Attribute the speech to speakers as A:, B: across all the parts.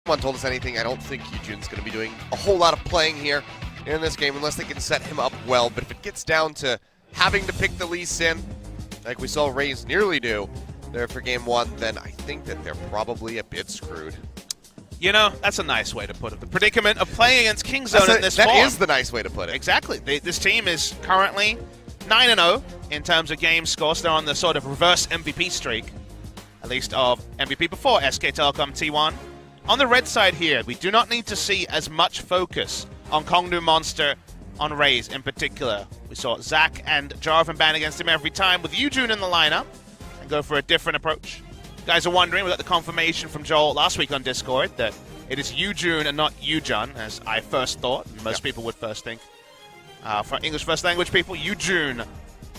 A: One told us anything, I don't think Yujun's going to be doing a whole lot of playing here in this game unless they can set him up well. But if it gets down to having to pick the Lee Sin, like we saw Raze nearly do there for game one, then I think that they're probably a bit screwed.
B: You know, that's a nice way to put it. The predicament of playing against Kingzone in this form.
A: That is the nice way to put it.
B: Exactly. This team is currently 9-0 in terms of game scores. They're on the sort of reverse MVP streak, at least of MVP before SK Telecom T1. On the red side here, we do not need to see as much focus on Kongdoo Monster, on Raze in particular. We saw Zach and Jarvan ban against him every time with Yujun in the lineup and go for a different approach. You guys are wondering, we got the confirmation from Joel last week on Discord that it is Yujun and not Yujun, as I first thought, and most people would first think. For English first language people, Yujun,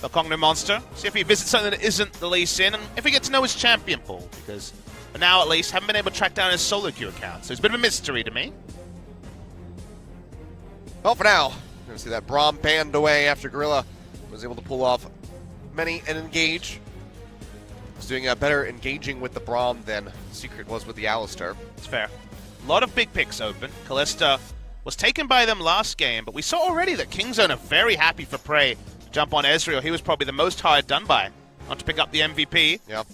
B: the Kongdoo Monster. See if he visits something that isn't the Lee Sin, and if we get to know his champion pool, because for now at least, haven't been able to track down his solo queue account, so it's a bit of a mystery to me.
A: Well, for now, we're going to see that Braum banned away after Gorilla was able to pull off many and engage. Was doing better engaging with the Braum than Secret was with the Alistar.
B: It's fair. A lot of big picks open. Kalista was taken by them last game, but we saw already that Kingzone are very happy for Prey to jump on Ezreal. He was probably the most hard done by. Not to pick up the MVP.
A: Yep.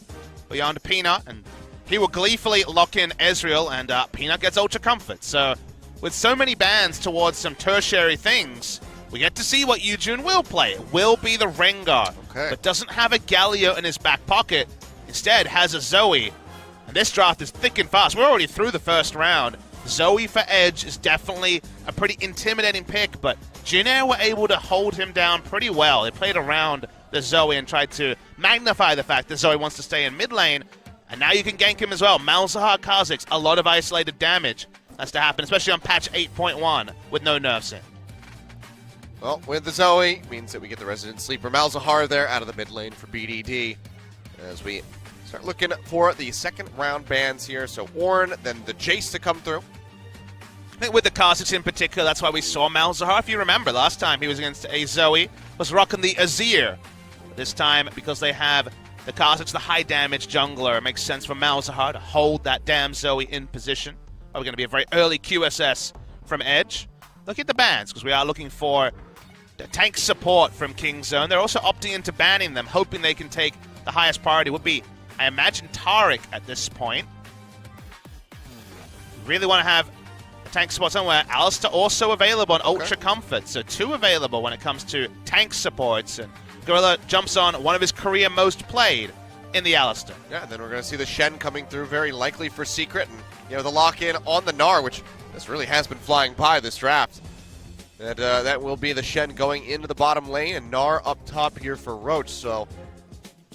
B: Beyond Peanut, and he will gleefully lock in Ezreal, and Peanut gets Ultra Comfort. So, with so many bans towards some tertiary things, we get to see what Yujun will play. It will be the Rengar, but doesn't have a Galio in his back pocket. Instead, has a Zoe. And this draft is thick and fast. We're already through the first round. Zoe for Edge is definitely a pretty intimidating pick, but Jin were able to hold him down pretty well. They played around the Zoe and tried to magnify the fact that Zoe wants to stay in mid lane. And now you can gank him as well. Malzahar Kha'Zix, a lot of isolated damage. That's to happen, especially on patch 8.1 with no nerfs in.
A: Well, with the Zoe, means that we get the Resident Sleeper Malzahar there out of the mid lane for BDD. As we start looking for the second round bans here. So Ornn, then the Jace to come through.
B: I think with the Kha'Zix in particular, that's why we saw Malzahar. If you remember, last time he was against a Zoe, was rocking the Azir. This time, because they have the Kha'Zix, the high damage jungler, it makes sense for Malzahar to hold that damn Zoe in position. Probably going to be a very early QSS from Edge. Look at the bans, because we are looking for the tank support from Kingzone. They're also opting into banning them, hoping they can take the highest priority. Would be, I imagine, Taric at this point. Really want to have a tank support somewhere. Alistar also available on Ultra Comfort, so 2 available when it comes to tank supports. And Gorilla jumps on one of his career most played in the Alistar.
A: Yeah, then we're going to see the Shen coming through very likely for Secret. And, you know, the lock-in on the Gnar, which this really has been flying by this draft. And that will be the Shen going into the bottom lane and Gnar up top here for Roach. So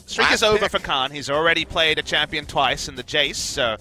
B: streak is over for Khan. He's already played a champion twice in the Jace. So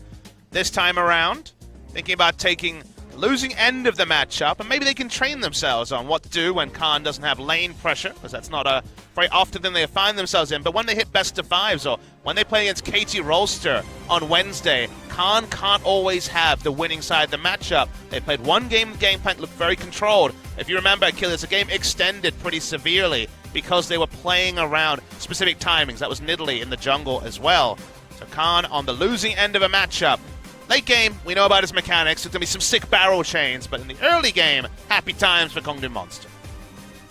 B: this time around, thinking about taking the losing end of the matchup, and maybe they can train themselves on what to do when Khan doesn't have lane pressure, because that's not a very often thing they find themselves in. But when they hit best of fives, or when they play against KT Rolster on Wednesday, Khan can't always have the winning side of the matchup. They played one game, the game plan looked very controlled. If you remember, Achilles, the game extended pretty severely because they were playing around specific timings. That was Nidalee in the jungle as well. So Khan on the losing end of a matchup. Late game, we know about his mechanics. There's going to be some sick barrel chains, but in the early game, happy times for Kongdoo Monster.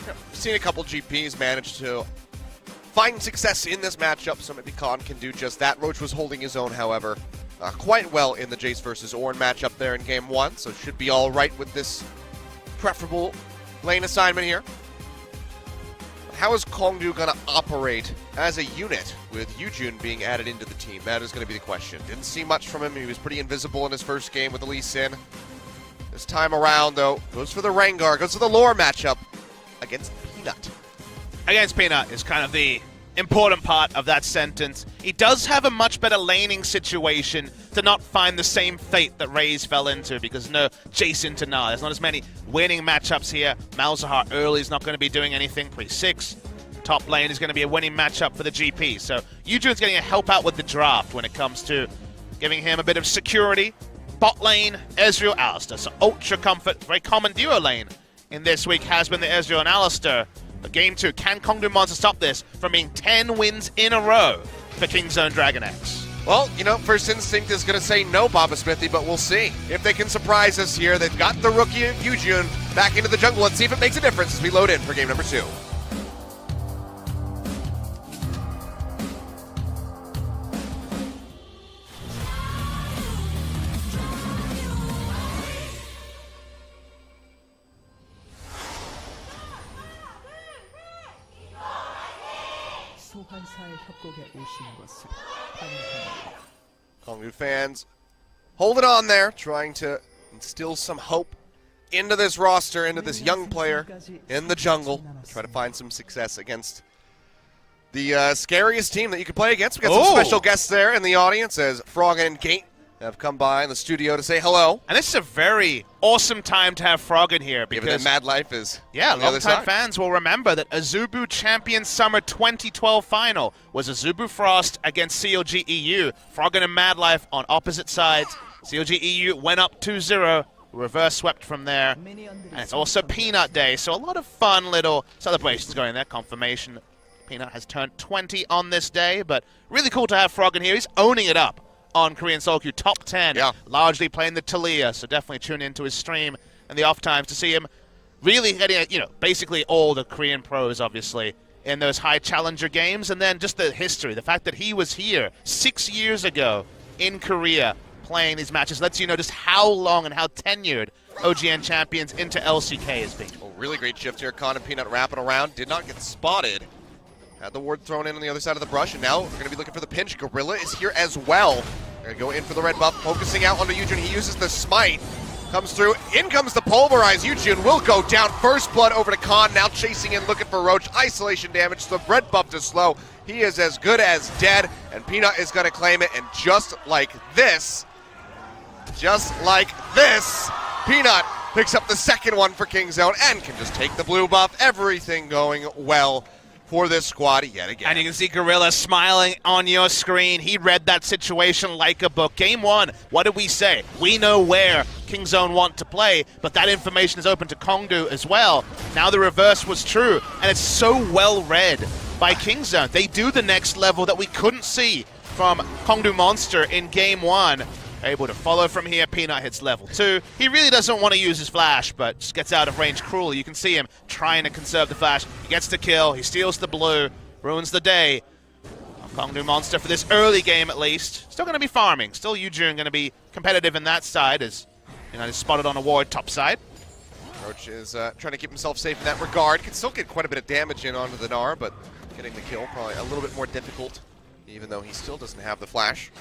A: We've seen a couple GPs manage to find success in this matchup, so maybe Khan can do just that. Roach was holding his own, however, quite well in the Jace versus Ornn matchup there in game 1, so should be all right with this preferable lane assignment here. How is Kongdoo going to operate as a unit with Yujun being added into the team? That is going to be the question. Didn't see much from him. He was pretty invisible in his first game with the Lee Sin. This time around, though, goes for the Rengar, goes for the lore matchup against Peanut.
B: Against Peanut is kind of the important part of that sentence. He does have a much better laning situation to not find the same fate that Raze fell into, because no Jason to Gnar. There's not as many winning matchups here. Malzahar early is not going to be doing anything. Pre-6. Top lane is going to be a winning matchup for the GP. So Yujun's getting a help out with the draft when it comes to giving him a bit of security. Bot lane, Ezreal, Alistar. So Ultra Comfort, very common duo lane in this week has been the Ezreal and Alistar. But game 2, can Kongdoo Monster stop this from being 10 wins in a row for Kingzone DragonX?
A: Well, you know, first instinct is going to say no, Baba Smithy, but we'll see if they can surprise us here. They've got the rookie Yujun back into the jungle. Let's see if it makes a difference as we load in for game number 2.
C: 소환사의 협곡에 오신 것을 환영합니다.
A: Kongdoo fans holding on there, trying to instill some hope into this roster, into this young player in the jungle. Try to find some success against the scariest team that you could play against. We got some special guests there in the audience as Froggen and Gate have come by in the studio to say hello.
B: And this is a very awesome time to have Froggen here because
A: Given that Mad Life is on the other
B: long-time
A: side.
B: fans will remember that Azubu Champion Summer 2012 final was Azubu Frost against CLG EU. Froggen and Mad Life on opposite sides. CLG EU went up 2-0, reverse swept from there. And it's also Peanut Day, so a lot of fun little celebrations going there. Confirmation Peanut has turned 20 on this day, but really cool to have Froggen here. He's owning it up on Korean Solo Queue, top 10, largely playing the Talia, so definitely tune into his stream and the off times to see him really getting, basically all the Korean pros, obviously, in those high challenger games, and then just the history, the fact that he was here 6 years ago in Korea playing these matches lets you know just how long and how tenured OGN champions into LCK has been.
A: Oh, really great shift here. Con and Peanut wrapping around, did not get spotted. Had the ward thrown in on the other side of the brush, and now we're going to be looking for the pinch. Gorilla is here as well. They're going to go in for the red buff, focusing out onto Yujun. He uses the smite, comes through. In comes the pulverize. Yujun will go down. First blood over to Khan, now chasing in, looking for Roach. Isolation damage, the red buff to slow. He is as good as dead, and Peanut is going to claim it, and just like this, Peanut picks up the second one for Kingzone and can just take the blue buff. Everything going well for this squad yet again.
B: And you can see Gorilla smiling on your screen. He read that situation like a book. Game 1, what did we say? We know where Kingzone want to play, but that information is open to Kongdoo as well. Now the reverse was true, and it's so well read by Kingzone. They do the next level that we couldn't see from Kongdoo Monster in Game 1. Able to follow from here. Peanut hits level 2. He really doesn't want to use his flash, but just gets out of range cruelly. You can see him trying to conserve the flash. He gets the kill. He steals the blue. Ruins the day. Kongdoo Monster for this early game at least. Still going to be farming. Still Yujun going to be competitive in that side as is spotted on a ward top side.
A: Roach is trying to keep himself safe in that regard. Can still get quite a bit of damage in onto the Gnar, but getting the kill probably a little bit more difficult, even though he still doesn't have the flash.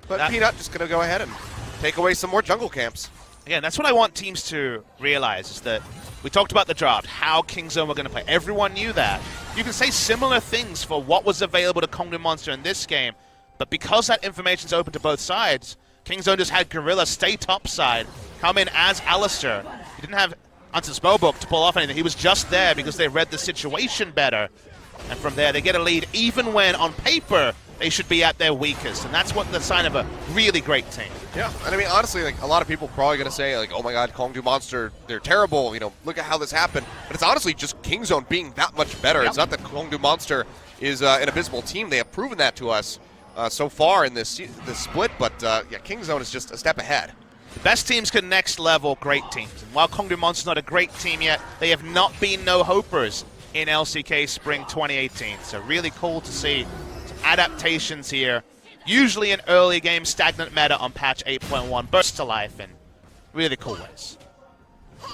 A: But Peanut just going to go ahead and take away some more jungle camps.
B: Again, that's what I want teams to realize, is that we talked about the draft, how Kingzone were going to play. Everyone knew that. You can say similar things for what was available to Kongdoo Monster in this game, but because that information's open to both sides, Kingzone just had Gorilla stay topside, come in as Alistair. He didn't have Anson's spellbook to pull off anything. He was just there because they read the situation better. And from there, they get a lead, even when on paper they should be at their weakest, and that's what the sign of a really great team.
A: Yeah, and I mean, honestly, a lot of people are probably going to say, oh my god, Kongdoo Monster, they're terrible, look at how this happened. But it's honestly just Kingzone being that much better. Yep. It's not that Kongdoo Monster is an abysmal team. They have proven that to us so far in this split, but Kingzone is just a step ahead.
B: The best teams can next level great teams. And while Kongdoo Monster's not a great team yet, they have not been no-hopers in LCK Spring 2018. So really cool to see adaptations here, usually in early game stagnant meta on patch 8.1, burst to life in really cool ways.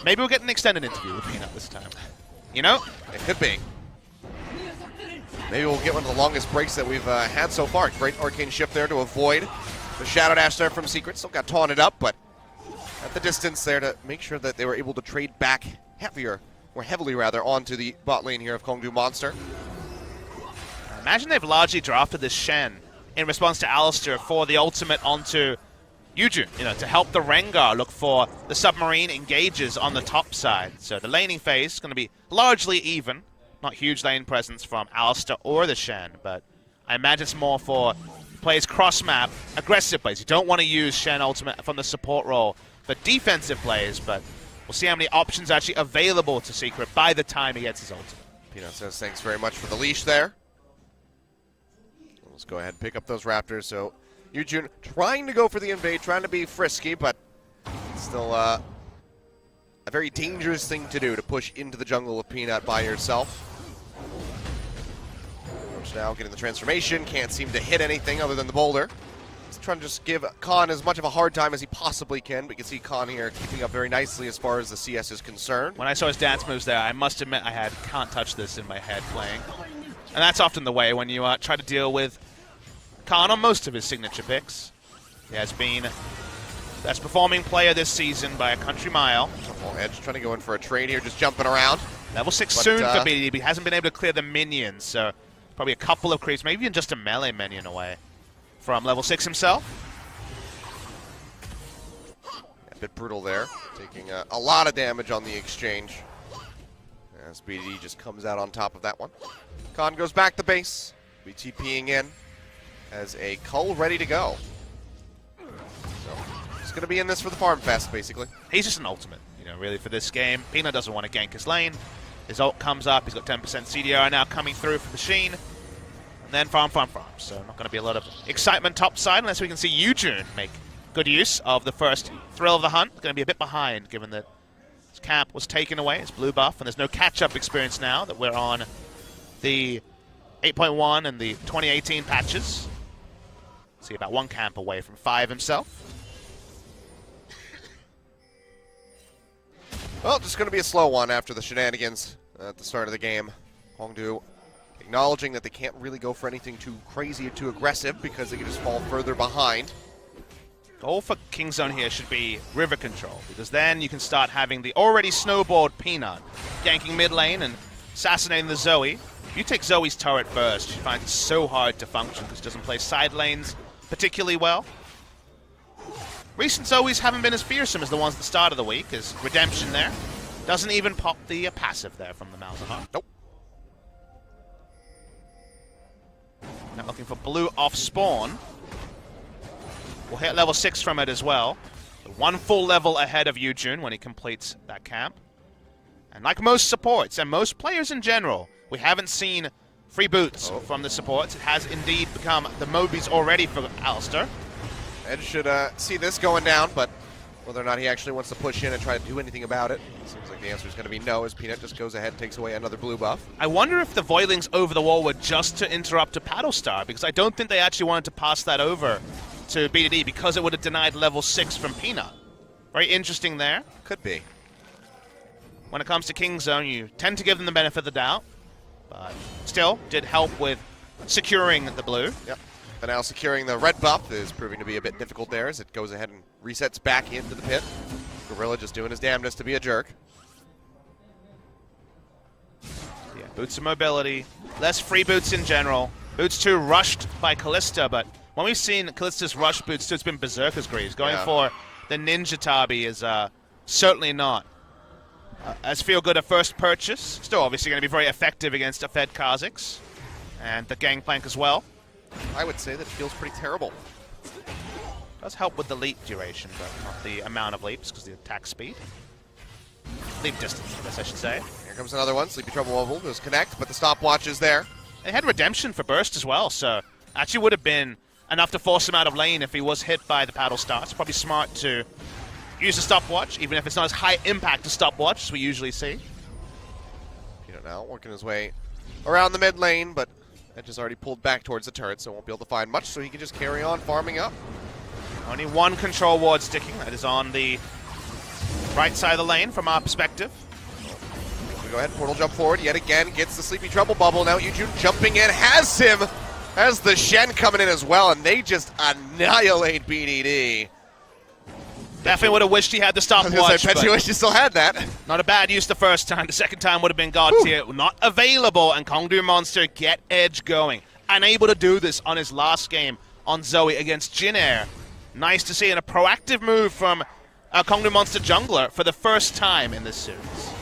B: Maybe we'll get an extended interview with Peanut this time.
A: It could be. Maybe we'll get one of the longest breaks that we've had so far. Great arcane shift there to avoid the Shadow Dash there from Secret. Still got taunted up, but at the distance there to make sure that they were able to trade back heavily onto the bot lane here of Kongdoo Monster.
B: Imagine they've largely drafted this Shen in response to Alistair for the ultimate onto Yujun, to help the Rengar look for the submarine engages on the top side. So the laning phase is going to be largely even. Not huge lane presence from Alistair or the Shen, but I imagine it's more for plays cross-map, aggressive plays. You don't want to use Shen ultimate from the support role for defensive plays, but we'll see how many options are actually available to Secret by the time he gets his ultimate.
A: Peanut says thanks very much for the leash there. Let's go ahead and pick up those Raptors. So Yujun trying to go for the invade, trying to be frisky, but still a very dangerous thing to do, to push into the jungle of Peanut by yourself. Roach now getting the transformation, can't seem to hit anything other than the boulder. He's trying to just give Khan as much of a hard time as he possibly can, but you can see Khan here keeping up very nicely as far as the CS is concerned.
B: When I saw his dance moves there, I must admit I had "can't touch this" in my head playing. And that's often the way when you try to deal with Khan on most of his signature picks. He has been best performing player this season by a country mile.
A: Edge trying to go in for a trade here, just jumping around.
B: Level 6 soon for BDD, but he hasn't been able to clear the minions, so probably a couple of creeps, maybe even just a melee minion away from level 6 himself.
A: A bit brutal there, taking a lot of damage on the exchange. As BDD just comes out on top of that one. Khan goes back to base, be TPing in as a cull ready to go. So, he's going to be in this for the farm fest, basically.
B: He's just an ultimate, really, for this game. Peanut doesn't want to gank his lane. His ult comes up, he's got 10% CDR now coming through for the Sheen. And then farm. So not going to be a lot of excitement topside unless we can see Yujun make good use of the first thrill of the hunt. Going to be a bit behind given that his cap was taken away, his blue buff, and there's no catch-up experience now that we're on the 8.1 and the 2018 patches. See, about one camp away from 5 himself.
A: Well, just going to be a slow one after the shenanigans at the start of the game. Kongdoo acknowledging that they can't really go for anything too crazy or too aggressive because they can just fall further behind.
B: Goal for Kingzone here should be river control, because then you can start having the already snowballed Peanut ganking mid lane and assassinating the Zoe. If you take Zoe's turret first, she finds it so hard to function because she doesn't play side lanes particularly well. Recent Zoes haven't been as fearsome as the ones at the start of the week, as Redemption there. Doesn't even pop the passive there from the Malzahar.
A: Nope.
B: Now looking for blue off spawn. We'll hit level 6 from it as well. So 1 full level ahead of Yujun when he completes that camp. And like most supports, and most players in general, we haven't seen free boots from the supports. It has indeed become the Mobies already for Alistair.
A: Edge should see this going down, but whether or not he actually wants to push in and try to do anything about it, seems like the answer is going to be no, as Peanut just goes ahead and takes away another blue buff.
B: I wonder if the Voilings over the wall were just to interrupt a Paddle Star, because I don't think they actually wanted to pass that over to BDD because it would have denied level 6 from Peanut. Very interesting there.
A: Could be.
B: When it comes to Kingzone, you tend to give them the benefit of the doubt, but still did help with securing the blue.
A: Yep. But now securing the red buff is proving to be a bit difficult there as it goes ahead and resets back into the pit. Gorilla just doing his damnedest to be a jerk.
B: Yeah, boots of mobility, less free boots in general. Boots 2 rushed by Callista, but when we've seen Callista's rush boots 2, it's been Berserker's Greaves. Going for the Ninja Tabi is certainly not as feel good a first purchase. Still obviously going to be very effective against a Fed Kha'Zix and the Gangplank as well.
A: I would say that it feels pretty terrible.
B: Does help with the leap duration, but not the amount of leaps because the attack speed. Leap distance, I guess I should say.
A: Here comes another one. Sleepy Trouble Mobile does connect, but the stopwatch is there.
B: They had Redemption for burst as well, so actually would have been enough to force him out of lane if he was hit by the Paddle Star. It's probably smart to use a stopwatch, even if it's not as high impact a stopwatch as we usually see.
A: Peanut now working his way around the mid lane, but Edge has already pulled back towards the turret, so won't be able to find much, so he can just carry on farming up.
B: Only one control ward sticking. That is on the right side of the lane from our perspective.
A: We go ahead, portal jump forward yet again, gets the Sleepy Trouble bubble. Now Yujun jumping in, has him, has the Shen coming in as well, and they just annihilate BDD.
B: Definitely would have wished he had the stopwatch.
A: I bet you wish you still had that.
B: Not a bad use the first time. The second time would have been God tier. Not available, and Kongdoo Monster get Edge going. Unable to do this on his last game on Zoe against Jin Air. Nice to see, and a proactive move from Kongdoo Monster jungler for the first time in this series.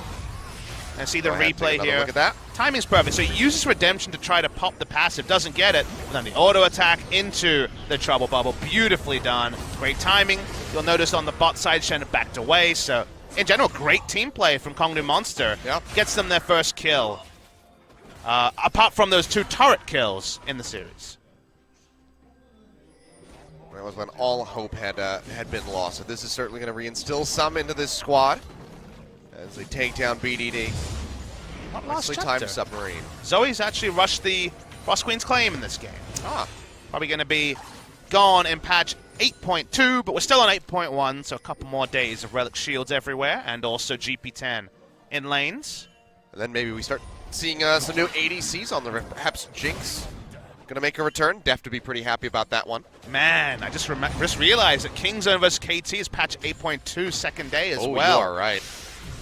B: And see the replay here.
A: Look at that.
B: Timing's perfect. So he uses Redemption to try to pop the passive. Doesn't get it. And then the auto attack into the Trouble Bubble. Beautifully done. Great timing. You'll notice on the bot side, Shen backed away. So in general, great team play from Kongdoo Monster.
A: Yep.
B: Gets them their first kill. Apart from those 2 turret kills in the series.
A: That was when all hope had been lost. So this is certainly going to reinstill some into this squad as they take down BDD.
B: Not last
A: Nicely
B: chapter.
A: timed submarine.
B: Zoe's actually rushed the Frost Queen's claim in this game.
A: Ah,
B: Probably going to be gone in patch 8.2, but we're still on 8.1, so a couple more days of Relic Shields everywhere, and also GP10 in lanes.
A: and then maybe we start seeing some new ADCs on the rift. Perhaps Jinx going to make a return. Def to be pretty happy about that one.
B: Man, I just realized that Kingzone vs KT is patch 8.2 second day as well.
A: You are right.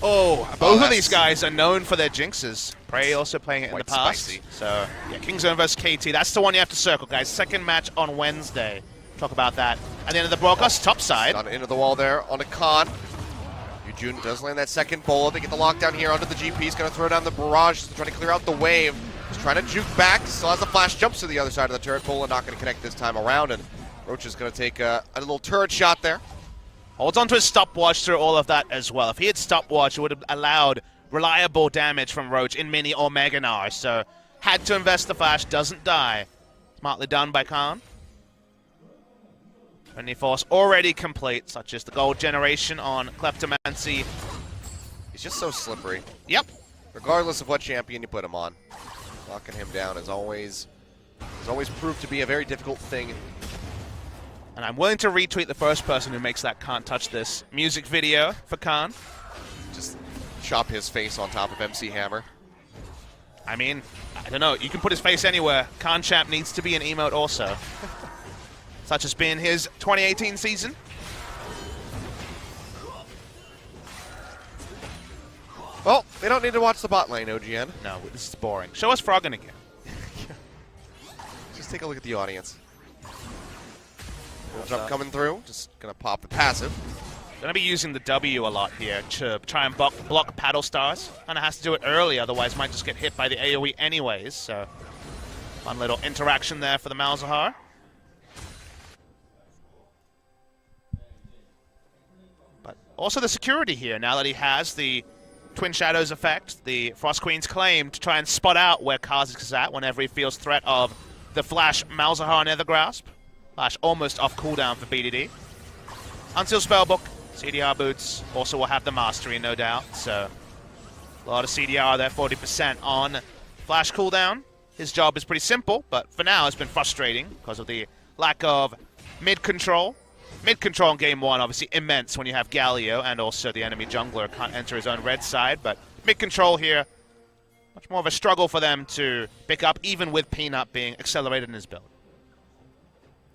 B: Oh, both of
A: that's
B: these guys are known for their jinxes. Prey also playing it in the
A: Quite
B: past.
A: spicy.
B: So, yeah, Kingzone vs KT. That's the one you have to circle, guys. Second match on Wednesday. Talk about that at the end of the broadcast. Top side.
A: Done into the wall there on a con. Yujun does land that second bola. They get the lockdown here onto the GP. He's going to throw down the barrage to try to clear out the wave. He's trying to juke back. Still has the flash. Jumps to the other side of the turret. Bola not going to connect this time around. And Roach is going to take a little turret shot there.
B: Holds onto his stopwatch through all of that as well. If he had stopwatch, it would have allowed reliable damage from Roach in Mini or Mega Gnar. So, had to invest the flash. Doesn't die. Smartly done by Khan. Trinity Force already complete, such as the gold generation on Kleptomancy.
A: He's just so slippery.
B: Yep.
A: Regardless of what champion you put him on. Locking him down has always proved to be a very difficult thing.
B: And I'm willing to retweet the first person who makes that Can't Touch This music video for Khan.
A: Just chop his face on top of MC Hammer.
B: I mean, I don't know. You can put his face anywhere. Khan Champ needs to be an emote also. Such as being his 2018 season.
A: Well, they don't need to watch the bot lane, OGN.
B: No, this is boring. Show us Froggen again.
A: Just take a look at the audience. Little jump coming through. Just gonna pop the passive.
B: Gonna be using the W a lot here to try and block paddle stars. Kinda has to do it early, otherwise might just get hit by the AoE anyways, so fun little interaction there for the Malzahar. But also the security here, now that he has the Twin Shadows effect, the Frost Queen's claim to try and spot out where Kha'Zix is at whenever he feels threat of the Flash Malzahar Nether Grasp. Flash almost off cooldown for BDD. Unseal Spellbook, CDR boots, also will have the Mastery, no doubt. So, a lot of CDR there, 40% on Flash cooldown. His job is pretty simple, but for now it's been frustrating because of the lack of mid-control. Mid-control in Game 1, obviously immense when you have Galio and also the enemy jungler can't enter his own red side, but mid-control here, much more of a struggle for them to pick up, even with Peanut being accelerated in his build.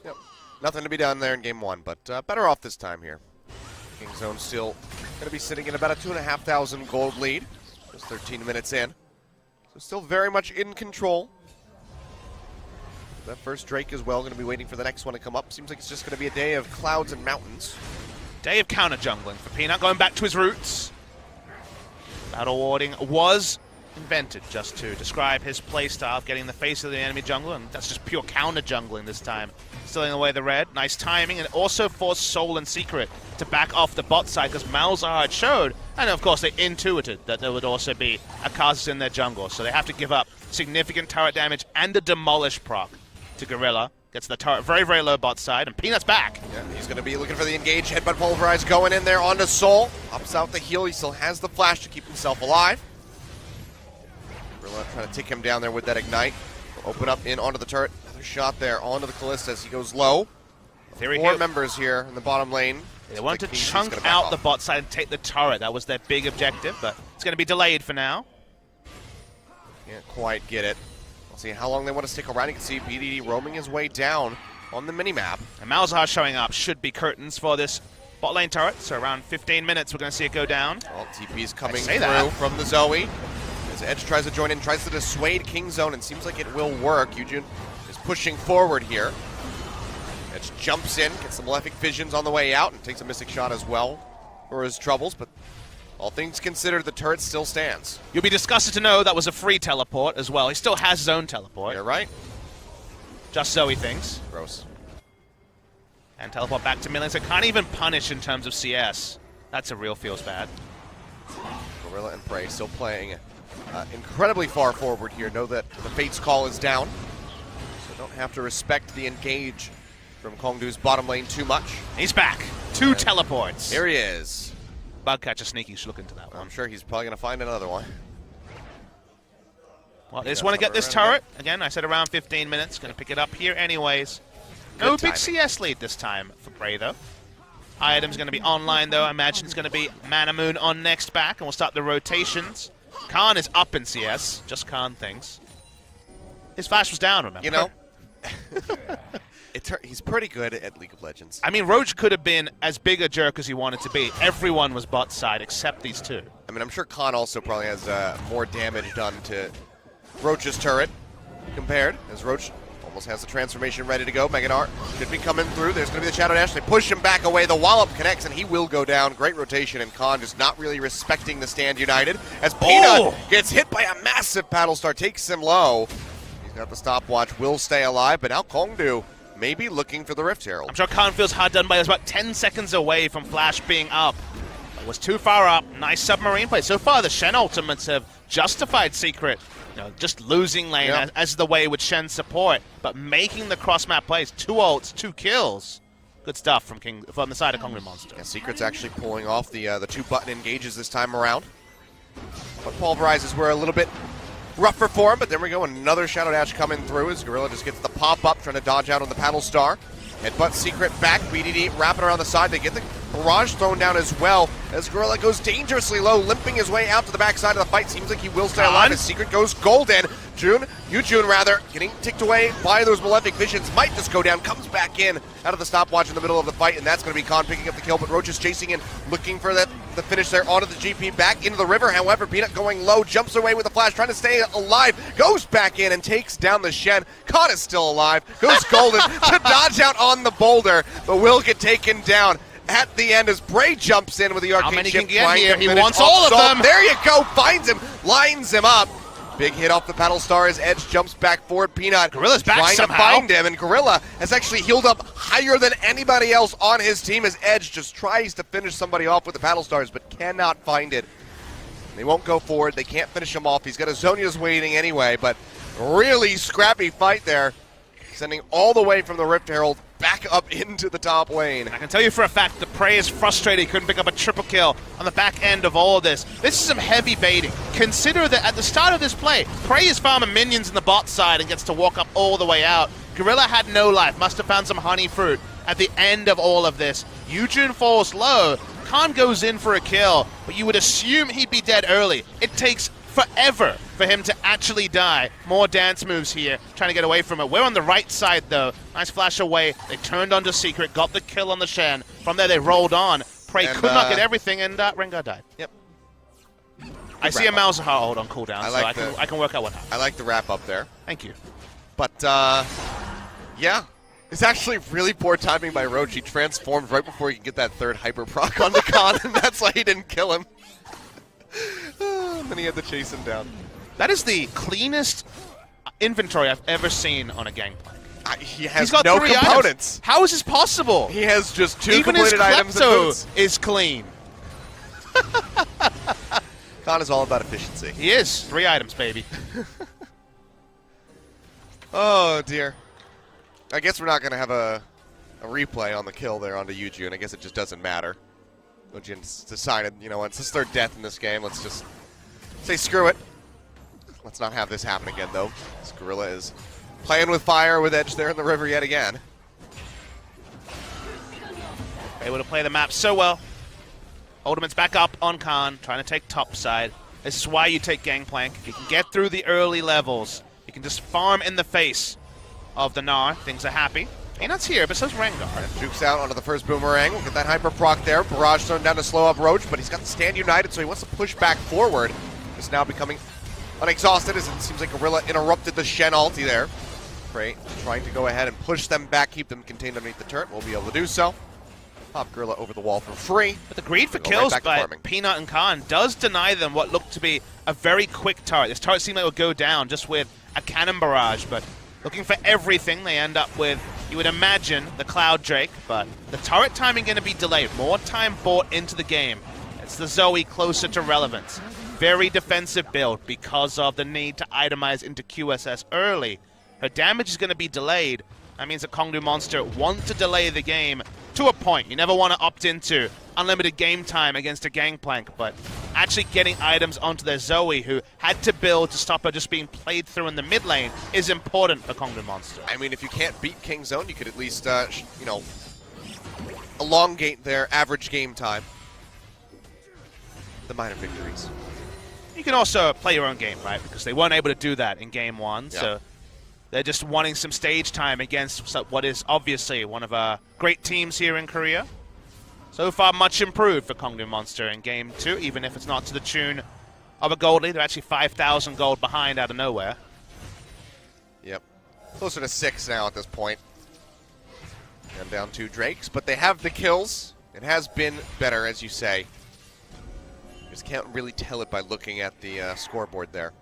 A: Yep. Nothing to be done there in Game 1, but better off this time here. Kingzone still going to be sitting in about a 2,500 gold lead. Just 13 minutes in. So still very much in control. That first Drake as well, going to be waiting for the next one to come up. Seems like it's just going to be a day of clouds and mountains.
B: Day of counter-jungling for Peanut, going back to his roots. Battle warding was invented just to describe his playstyle of getting the face of the enemy jungler, and that's just pure counter-jungling this time. Stealing away the red, nice timing, and also forced Soul and Secret to back off the bot side because Malzahar had showed, and of course they intuited that there would also be a Kha'Zix in their jungle, so they have to give up significant turret damage and a demolish proc to Gorilla. Gets the turret very, very low bot side, and Peanut's back.
A: Yeah, he's going to be looking for the engage. Headbutt Pulverize going in there onto Soul. Pops out the heal. He still has the flash to keep himself alive. Gorilla trying to take him down there with that ignite. Open up in onto the turret. Another shot there onto the Callista as he goes low. Four members here in the bottom lane.
B: They wanted to chunk out the bot side and take the turret. That was their big objective, but it's going to be delayed for now.
A: Can't quite get it. We'll see how long they want to stick around. You can see BDD roaming his way down on the minimap.
B: And Malzahar showing up should be curtains for this bot lane turret. So around 15 minutes, we're going to see it go down.
A: Well, TP's coming through from the Zoe. As Edge tries to join in, tries to dissuade Kingzone, and seems like it will work. Yujun is pushing forward here. Edge jumps in, gets some Malefic Visions on the way out, and takes a Mystic Shot as well for his troubles, but all things considered, the turret still stands.
B: You'll be disgusted to know that was a free teleport as well. He still has his own teleport.
A: You're right.
B: Just so he thinks.
A: Gross.
B: And teleport back to millions. So can't even punish in terms of CS. That's a real feels bad.
A: Gorilla and Prey still playing incredibly far forward here. Know that the Fate's Call is down, so don't have to respect the engage from Kongdoo's bottom lane too much.
B: He's back. 2 teleports.
A: Here he is.
B: Bugcatcher Sneaky should look into that one.
A: I'm sure he's probably going to find another one.
B: Well, they just want to get this turret. Again, I said around 15 minutes. Going to pick it up here anyways. No big CS lead this time for Bray, though. Item's going to be online, though. I imagine it's going to be Mana Moon on next back, and we'll start the rotations. Khan is up in CS. Just Khan thinks. His flash was down, remember?
A: You know, he's pretty good at League of Legends.
B: I mean, Roach could have been as big a jerk as he wanted to be. Everyone was bot side except these 2.
A: I mean, I'm sure Khan also probably has more damage done to Roach's turret compared, as Roach almost has the transformation ready to go. Meganar should be coming through. There's going to be the Shadow Dash. They push him back away. The wallop connects, and he will go down. Great rotation, and Khan just not really respecting the stand united. As Peanut gets hit by a massive paddle star, takes him low. He's got the stopwatch, will stay alive, but now Kongdoo may be looking for the Rift Herald.
B: I'm sure Khan feels hard done by. He was about 10 seconds away from Flash being up. It was too far up. Nice submarine play. So far, the Shen ultimates have justified Secret. Just losing lane as the way with Shen's support, but making the cross-map plays. 2 ults, 2 kills. Good stuff from the side of Kongdoo Monster.
A: Yeah, Secret's actually pulling off the 2-button engages this time around. But pulverizes were a little bit rougher for him, but there we go. Another Shadow Dash coming through as Gorilla just gets the pop-up, trying to dodge out on the paddle star. Headbutt Secret back, BDD wrapping around the side. They get the barrage thrown down as well as Gorilla goes dangerously low, limping his way out to the backside of the fight. Seems like he will stay alive as Secret goes golden. Yujun rather, getting ticked away by those Malefic Visions. Might just go down, comes back in out of the stopwatch in the middle of the fight, and that's going to be Khan picking up the kill, but Roach is chasing in, looking for the finish there onto the GP, back into the river. However, Peanut going low, jumps away with a flash, trying to stay alive, goes back in and takes down the Shen. Khan is still alive, goes golden to dodge out on the boulder, but will get taken down at the end as Bray jumps in with the arcane shift.
B: He wants all of them.
A: There you go, finds him, lines him up. Big hit off the paddle star as Edge jumps back forward. Peanut
B: Gorilla's back
A: trying
B: somehow
A: to find him, and Gorilla has actually healed up higher than anybody else on his team as Edge just tries to finish somebody off with the paddle stars, but cannot find it. They won't go forward. They can't finish him off. He's got Azonia's waiting anyway, but really scrappy fight there, sending all the way from the Rift Herald back up into the top lane.
B: I can tell you for a fact that Prey is frustrated he couldn't pick up a triple kill on the back end of all of this. This is some heavy baiting. Consider that at the start of this play, Prey is farming minions in the bot side and gets to walk up all the way out. Gorilla had no life, must have found some honey fruit at the end of all of this. Yujun falls low, Khan goes in for a kill, but you would assume he'd be dead early. It takes forever for him to actually die. More dance moves here, trying to get away from it. We're on the right side, though. Nice flash away. They turned onto Secret, got the kill on the Shen. From there, they rolled on. Prey could not get everything, and Rengar died.
A: Yep.
B: I see a Malzahar hold on cooldown, I can work out what happened.
A: I like the wrap up there.
B: Thank you.
A: But, yeah. It's actually really poor timing by Roach. He transformed right before he could get that third hyper proc on the Khan, and that's why he didn't kill him. And then he had to chase him down.
B: That is the cleanest inventory I've ever seen on a Gangplank.
A: He's got no components.
B: Items. How is this possible?
A: He has just 2
B: Even
A: completed items and boots.
B: Is clean.
A: Khan is all about efficiency.
B: He is. 3 items, baby.
A: Oh, dear. I guess we're not going to have a replay on the kill there onto Yujun. I guess it just doesn't matter. Yujun's decided, you know what, it's his 3rd death in this game. Let's just say screw it. Let's not have this happen again, though. This Gorilla is playing with fire with Edge there in the river yet again.
B: Able to play the map so well. Ultimate's back up on Khan, trying to take top side. This is why you take Gangplank. If you can get through the early levels, you can just farm in the face of the Gnar. Things are happy. Peanut's here, but so's Rengar.
A: Jukes out onto the first boomerang. We'll get that hyper proc there. Barrage thrown down to slow up Roach, but he's got the stand united, so he wants to push back forward. It's now becoming unexhausted as it seems like Gorilla interrupted the Shen ulti there. Prey trying to go ahead and push them back, keep them contained underneath the turret. We'll be able to do so. Pop Gorilla over the wall for free.
B: But the greed for kills by Peanut and Khan does deny them what looked to be a very quick turret. This turret seemed like it would go down just with a cannon barrage, but looking for everything, they end up with, you would imagine, the Cloud Drake, but the turret timing going to be delayed. More time bought into the game. It's the Zoe closer to relevance. Very defensive build because of the need to itemize into QSS early. Her damage is going to be delayed. That means that Kongdoo Monster want to delay the game to a point. You never want to opt into unlimited game time against a Gangplank, but actually getting items onto their Zoe, who had to build to stop her just being played through in the mid lane, is important for Kongdoo Monster.
A: I mean, if you can't beat Kingzone, you could at least, you know, elongate their average game time. The minor victories.
B: You can also play your own game, right? Because they weren't able to do that in game one,
A: Yep.
B: so they're just wanting some stage time against what is obviously one of our great teams here in Korea. So far, much improved for Kongdoo Monster in game two, even if it's not to the tune of a gold lead. They're actually 5,000 gold behind out of nowhere.
A: Yep. Closer to 6 now at this point. And down 2 Drakes, but they have the kills. It has been better, as you say. You just can't really tell it by looking at the scoreboard there.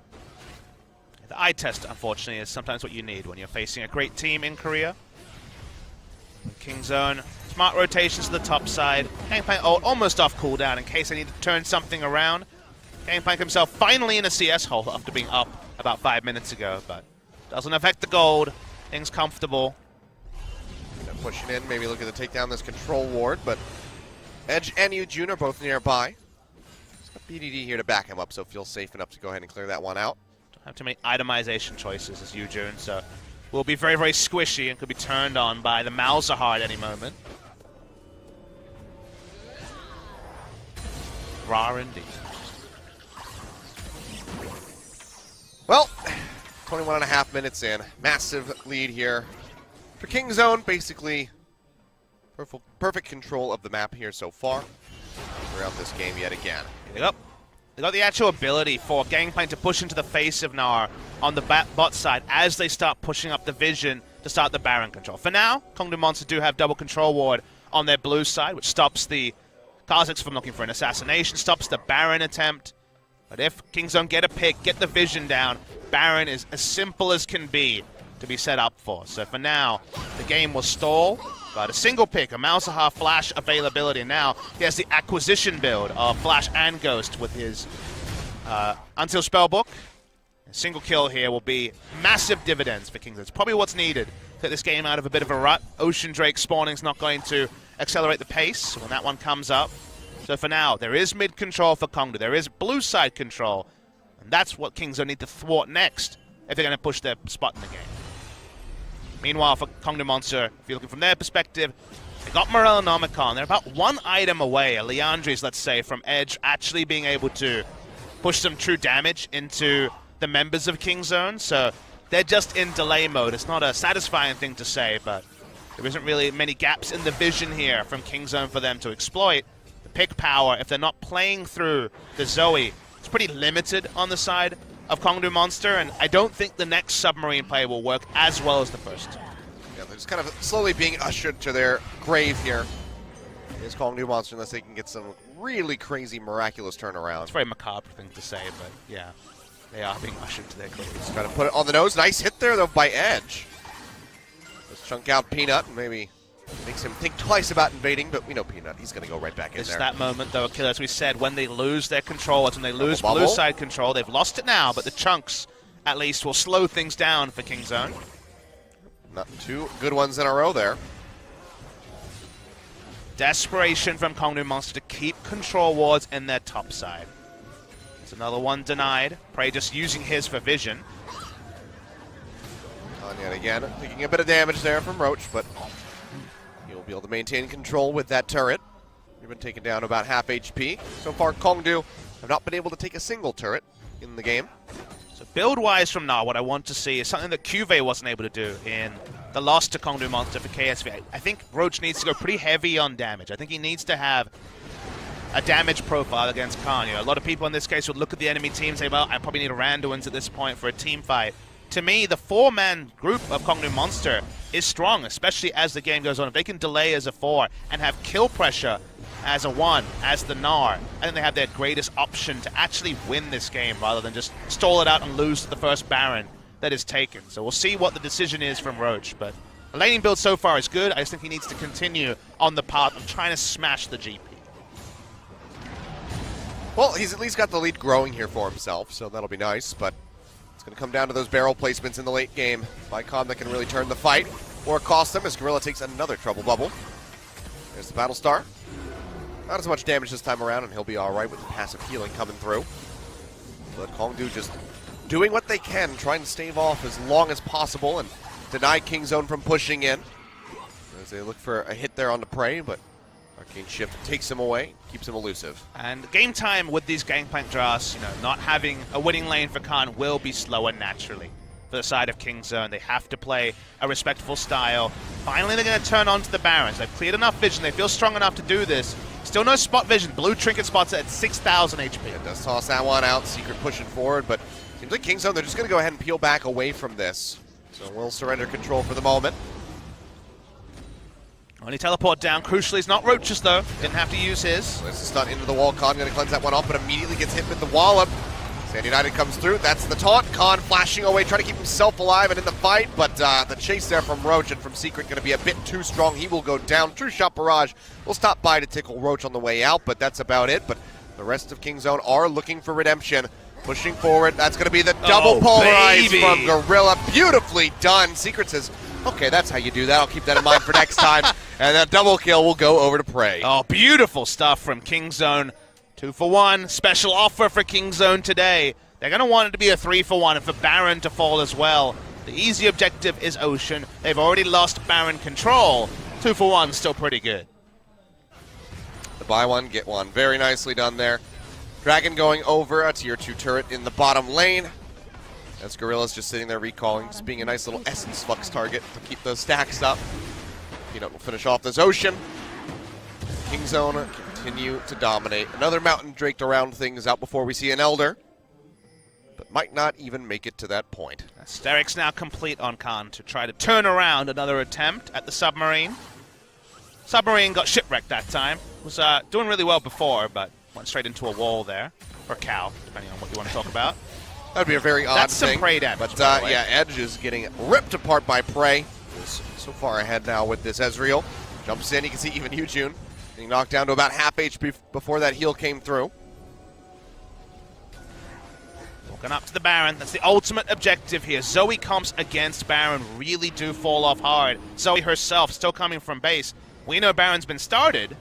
B: The eye test, unfortunately, is sometimes what you need when you're facing a great team in Korea. Kingzone, smart rotations to the top side. Gangplank almost off cooldown in case they need to turn something around. Gangplank himself finally in a CS hole after being up about 5 minutes ago, but doesn't affect the gold. Things comfortable.
A: Pushing in, maybe looking to take down this control ward, but Edge and Yujun are both nearby. He's got BDD here to back him up, so feels safe enough to go ahead and clear that one out.
B: Don't have too many itemization choices as Yujun, so will be very, very squishy and could be turned on by the Malzahar at any moment. Raw indeed.
A: Well, 21.5 minutes in. Massive lead here for Kingzone. Basically, perfect control of the map here so far throughout this game yet again.
B: They got the actual ability for Gangplank to push into the face of Gnar on the bot side as they start pushing up the vision to start the Baron control. For now, Kongdoo Monster do have double control ward on their blue side, which stops the Kha'Zix from looking for an assassination, stops the Baron attempt. But if Kingzone get a pick, get the vision down, Baron is as simple as can be to be set up for. So for now, the game will stall. But a single pick, a Malzahar Flash availability. Now he has the acquisition build of Flash and Ghost with his Until Spellbook. A single kill here will be massive dividends for Kingzone. It's probably what's needed to get this game out of a bit of a rut. Ocean Drake spawning is not going to accelerate the pace when that one comes up. So for now, there is mid control for Kongdoo. There is blue side control. And that's what Kingzone need to thwart next if they're going to push their spot in the game. Meanwhile, for Kongdoo Monster, if you're looking from their perspective, they got Morellonomicon. They're about one item away, a Liandry's, let's say, from Edge actually being able to push some true damage into the members of Kingzone. So they're just in delay mode. It's not a satisfying thing to say, but there isn't really many gaps in the vision here from Kingzone for them to exploit. The pick power, if they're not playing through the Zoe, it's pretty limited on the side of Kongdoo Monster, and I don't think the next submarine play will work as well as the first.
A: Yeah, they're just kind of slowly being ushered to their grave here. Is Kongdoo Monster, unless they can get some really crazy, miraculous turnarounds.
B: It's a very macabre thing to say, but yeah, they are being ushered to their grave.
A: Just got to put it on the nose. Nice hit there, though, by Edge. Let's chunk out Peanut and maybe makes him think twice about invading, but we know Peanut. He's going to go right back in
B: It's
A: there.
B: that moment, though, Akila, as we said, when they lose their control, when they lose
A: Bubble.
B: blue side control. They've lost it now, but the chunks, at least, will slow things down for Kingzone.
A: Not 2 good ones in a row there.
B: Desperation from Kongdoo Monster to keep control wards in their top side. There's another one denied. Prey just using his for vision.
A: On yet again, taking a bit of damage there from Roach, but he'll be able to maintain control with that turret. We've been taken down about half HP. So far, Kongdoo have not been able to take a single turret in the game.
B: So build-wise from now, what I want to see is something that Cuvée wasn't able to do in the loss to Kongdoo Monster for KSV. I think Roach needs to go pretty heavy on damage. I think he needs to have a damage profile against Khan. You know, a lot of people in this case would look at the enemy team and say, well, I probably need a Randuin's at this point for a team fight. To me, the 4-man group of Kongdoo Monster is strong, especially as the game goes on. If they can delay as a 4 and have kill pressure as a 1, as the Gnar, I think they have their greatest option to actually win this game rather than just stall it out and lose to the first Baron that is taken. So we'll see what the decision is from Roach, but the laning build so far is good. I just think he needs to continue on the path of trying to smash the GP.
A: Well, he's at least got the lead growing here for himself, so that'll be nice, but it's going to come down to those barrel placements in the late game by Khan that can really turn the fight. or cost them as Gorilla takes another trouble bubble. There's the Battlestar. Not as much damage this time around, and he'll be alright with the passive healing coming through. But Kongdoo just doing what they can, trying to stave off as long as possible and deny Kingzone from pushing in. As they look for a hit there on the prey, but Arcane Shift takes him away, keeps him elusive.
B: And game time with these Gangplank drafts, not having a winning lane for Khan will be slower naturally. For the side of Kingzone, they have to play a respectful style. Finally, they're going to turn on to the Barons. They've cleared enough vision. They feel strong enough to do this. Still no spot vision. Blue Trinket spots at 6,000 HP.
A: It does toss that one out. Secret pushing forward, but seems like Kingzone, they're just going to go ahead and peel back away from this. So we'll surrender control for the moment.
B: Only teleport down. Crucially, it's not Roaches, though. Didn't have to use his.
A: There's a stun into the wall. Khan going to cleanse that one off, but immediately gets hit with the wallop. Sand United comes through. That's the taunt. Khan flashing away, trying to keep himself alive and in the fight, but the chase there from Roach and from Secret going to be a bit too strong. He will go down. True Shot Barrage will stop by to tickle Roach on the way out, but that's about it. But the rest of Kingzone are looking for redemption. Pushing forward. That's going to be the double polarize from Gorilla. Beautifully done. Secret says, okay, that's how you do that. I'll keep that in mind for next time. And that double kill will go over to Prey.
B: Oh, beautiful stuff from Kingzone. 2 for 1. Special offer for Kingzone today. They're going to want it to be a 3 for 1 and for Baron to fall as well. The easy objective is Ocean. They've already lost Baron control. 2 for 1, still pretty good.
A: The buy one, get one. Very nicely done there. Dragon going over a tier 2 turret in the bottom lane. As Gorilla's just sitting there recalling, just being a nice little Essence Flux target to keep those stacks up. Peanut will finish off this Ocean. Kingzone continue to dominate. Another Mountain Drake to round things out before we see an Elder, but might not even make it to that point.
B: Steric's now complete on Khan to try to turn around another attempt at the Submarine. Submarine got shipwrecked that time. Was doing really well before, but went straight into a wall there. Or cow, depending on what you want to talk about.
A: That would be a very odd
B: That's
A: thing.
B: some Prey damage,
A: But
B: by the way.
A: yeah, Edge is getting ripped apart by Prey. He's so far ahead now with this Ezreal. Jumps in, you can see even Yujun getting knocked down to about half HP before that heal came through.
B: Walking up to the Baron. That's the ultimate objective here. Zoe comps against Baron really do fall off hard. Zoe herself still coming from base. We know Baron's been started.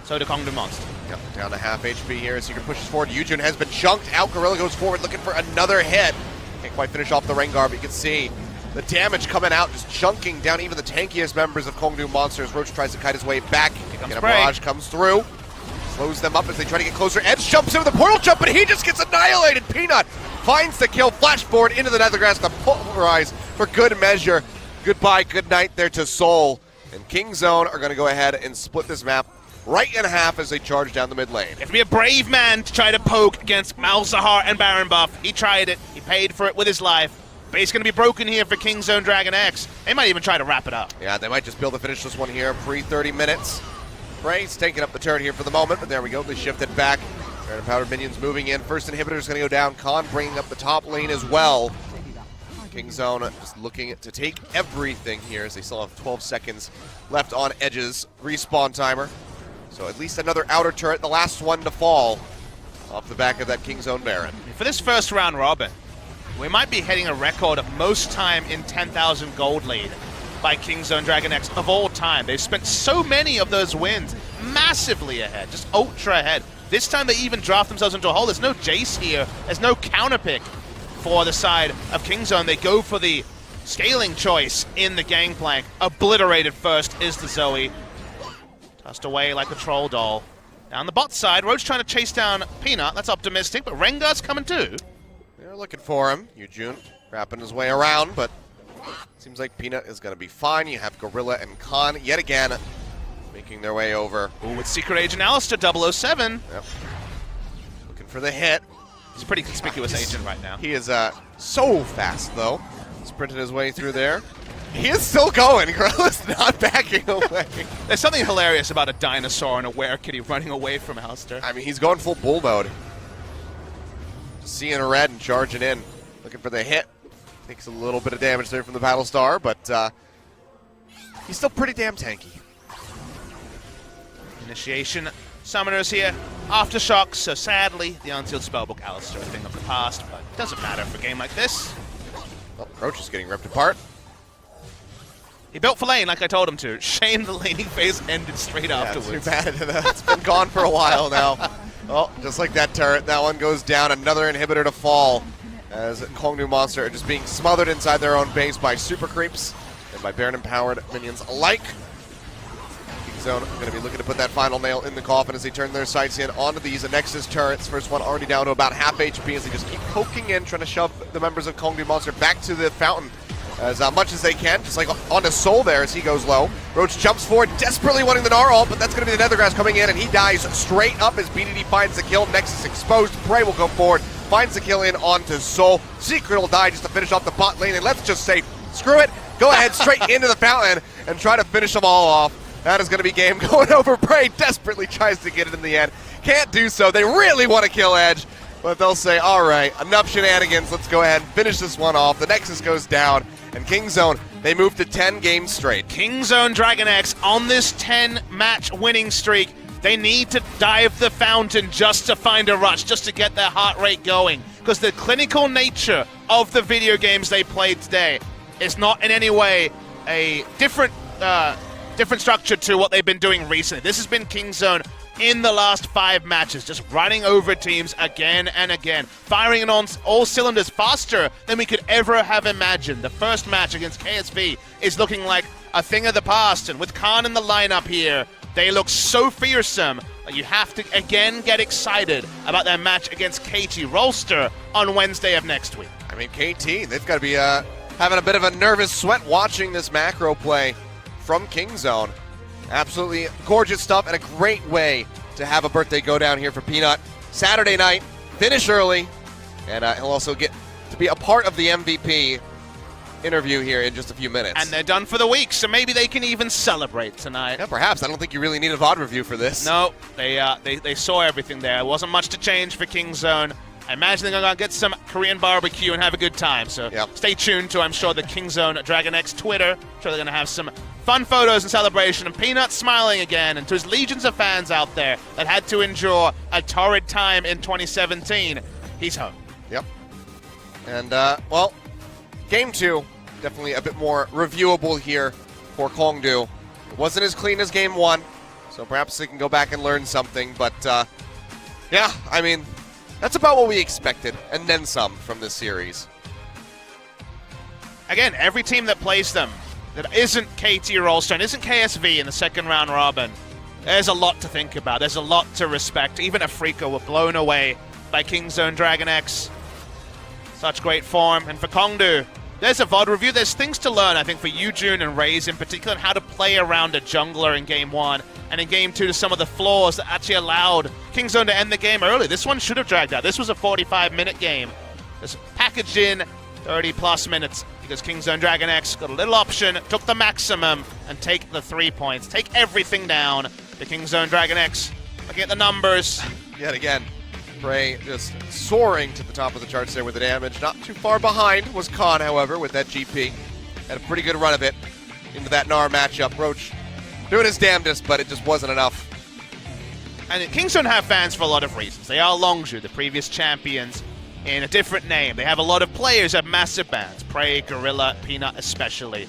B: So do Kongdoo Monster.
A: Yep, down to half HP here as Secret pushes forward. Yujun has been chunked out. Gorilla goes forward looking for another hit. Can't quite finish off the Rengar, but you can see the damage coming out, just chunking down even the tankiest members of Kongdoo Monsters. Roach tries to kite his way back. And a barrage comes through. Slows them up as they try to get closer. Edge jumps into the portal jump, but he just gets annihilated. Peanut finds the kill, flash forward into the Nethergrass, the polarize for good measure. Goodbye, good night there to Soul. And Kingzone are going to go ahead and split this map right in half as they charge down the mid lane.
B: You have to be a brave man to try to poke against Malzahar and Baron buff. He tried it. He paid for it with his life. Base going to be broken here for Kingzone DragonX. They might even try to wrap it up.
A: Yeah, they might just be able to finish this one here pre-30 minutes. Prey's taking up the turret here for the moment, but there we go. They shifted back. Red and Powdered minions moving in. First inhibitor is going to go down. Khan bringing up the top lane as well. Kingzone just looking to take everything here as they still have 12 seconds left on Edge's respawn timer. So at least another outer turret, the last one to fall off the back of that Kingzone Baron.
B: For this first round robin, we might be hitting a record of most time in 10,000 gold lead by Kingzone DragonX of all time. They've spent so many of those wins massively ahead, just ultra ahead. This time they even draft themselves into a hole. There's no Jace here. There's no counterpick for the side of Kingzone. They go for the scaling choice in the Gangplank. Obliterated first is the Zoe. Tossed away like a troll doll. Down the bot side, Roach trying to chase down Peanut. That's optimistic, but Rengar's coming too.
A: They're looking for him. Yujun wrapping his way around, but seems like Peanut is going to be fine. You have Gorilla and Khan yet again making their way over.
B: Ooh, with Secret Agent Alistair, 007.
A: Yep. Looking for the hit.
B: He's a pretty conspicuous agent right now.
A: He is so fast, though. Sprinting his way through there. He is still going. Gorilla's not backing away.
B: There's something hilarious about a dinosaur and a werekitty running away from Alistair.
A: I mean, he's going full bull mode. Just seeing red and charging in. Looking for the hit. Takes a little bit of damage there from the Battlestar, but he's still pretty damn tanky.
B: Initiation summoners here. Aftershocks, so sadly, the Unsealed Spellbook Alistair, a thing of the past, but it doesn't matter for a game like this.
A: Oh, Roach is getting ripped apart.
B: He built for lane like I told him to. Shame the laning phase ended straight afterwards.
A: Too bad. It's been gone for a while now. Oh, just like that turret, that one goes down. Another inhibitor to fall as Kongdoo Monster are just being smothered inside their own base by super creeps and by Baron-empowered minions alike. Zone going to be looking to put that final nail in the coffin as they turn their sights in onto these Nexus turrets. First one already down to about half HP as they just keep poking in, trying to shove the members of Kongdoo Monster back to the fountain as much as they can, just like onto Soul there as he goes low. Roach jumps forward, desperately wanting the Gnar ult, but that's going to be the Nethergrass coming in, and he dies straight up as BDD finds the kill. Nexus exposed, Prey will go forward, finds the kill in onto Soul. Secret will die just to finish off the bot lane, and let's just say, screw it, go ahead straight into the fountain and try to finish them all off. That is going to be game going over. Prey desperately tries to get it in the end. Can't do so. They really want to kill Edge, but they'll say, all right, enough shenanigans. Let's go ahead and finish this one off. The Nexus goes down, and Kingzone, they move to 10 games straight.
B: Kingzone DragonX on this 10-match winning streak. They need to dive the fountain just to find a rush, just to get their heart rate going. Because the clinical nature of the video games they played today is not in any way a different structure to what they've been doing recently. This has been Kingzone in the last 5 matches, just running over teams again and again, firing on all cylinders faster than we could ever have imagined. The first match against KSV is looking like a thing of the past, and with Khan in the lineup here, they look so fearsome that you have to again get excited about their match against KT Rolster on Wednesday of next week.
A: I mean, KT, they've got to be having a bit of a nervous sweat watching this macro play from Kingzone. Absolutely gorgeous stuff and a great way to have a birthday go down here for Peanut. Saturday night, finish early, and he'll also get to be a part of the MVP interview here in just a few minutes.
B: And they're done for the week, so maybe they can even celebrate tonight.
A: Yeah, perhaps. I don't think you really need a VOD review for this.
B: No, they saw everything there. There wasn't much to change for Kingzone. I imagine they're going to get some Korean barbecue and have a good time. So Stay tuned to, I'm sure, the Kingzone DragonX Twitter. I'm sure they're going to have some fun photos and celebration, and Peanut smiling again. And to his legions of fans out there that had to endure a torrid time in 2017, he's home.
A: Yep. And, well, Game 2, definitely a bit more reviewable here for Kongdoo. It wasn't as clean as Game 1, so perhaps they can go back and learn something. But, yeah, I mean, that's about what we expected, and then some from this series.
B: Again, every team that plays them that isn't KT Rolster, isn't KSV in the second round robin, there's a lot to think about. There's a lot to respect. Even Afrika were blown away by Kingzone DragonX. Such great form. And for Kongdoo, there's a VOD review. There's things to learn, I think, for Yujun and Raze in particular, and how to play around a jungler in Game 1. And in Game 2, to some of the flaws that actually allowed Kingzone to end the game early. This one should have dragged out. This was a 45-minute game. Just packaged in 30-plus minutes because Kingzone DragonX got a little option, took the maximum, and take the 3 points. Take everything down to Kingzone DragonX. Looking at the numbers.
A: Yet again, Prey just soaring to the top of the charts there with the damage. Not too far behind was Khan, however, with that GP. Had a pretty good run of it into that Gnar matchup. Roach doing his damnedest, but it just wasn't enough.
B: And Kingzone have fans for a lot of reasons. They are Longzhu, the previous champions, in a different name. They have a lot of players at massive bands, Prey, Gorilla, Peanut especially.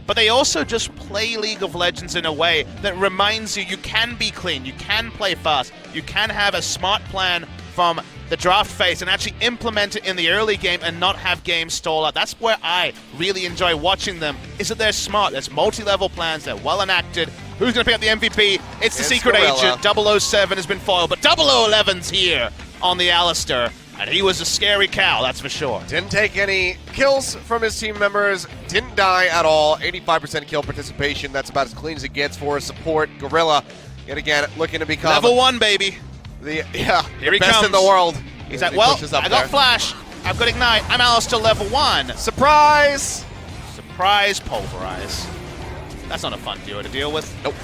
B: But they also just play League of Legends in a way that reminds you can be clean, you can play fast, you can have a smart plan from the draft phase and actually implement it in the early game and not have games stall out. That's where I really enjoy watching them, is that they're smart. There's multi-level plans, they're well enacted. Who's going to pick up the MVP? It's the secret
A: Gorilla.
B: agent. 007 has been foiled, but 0011's here on the Alistair. And he was a scary cow, that's for sure.
A: Didn't take any kills from his team members, didn't die at all. 85% kill participation, that's about as clean as it gets for a support. Gorilla, yet again, looking to become
B: Level 1, baby.
A: Here
B: he
A: best
B: comes
A: in the world.
B: He's like, well, I got Flash, I've got Ignite, I'm Alistair level 1.
A: Surprise!
B: Surprise, Pulverize. That's not a fun duo to deal with.
A: Nope.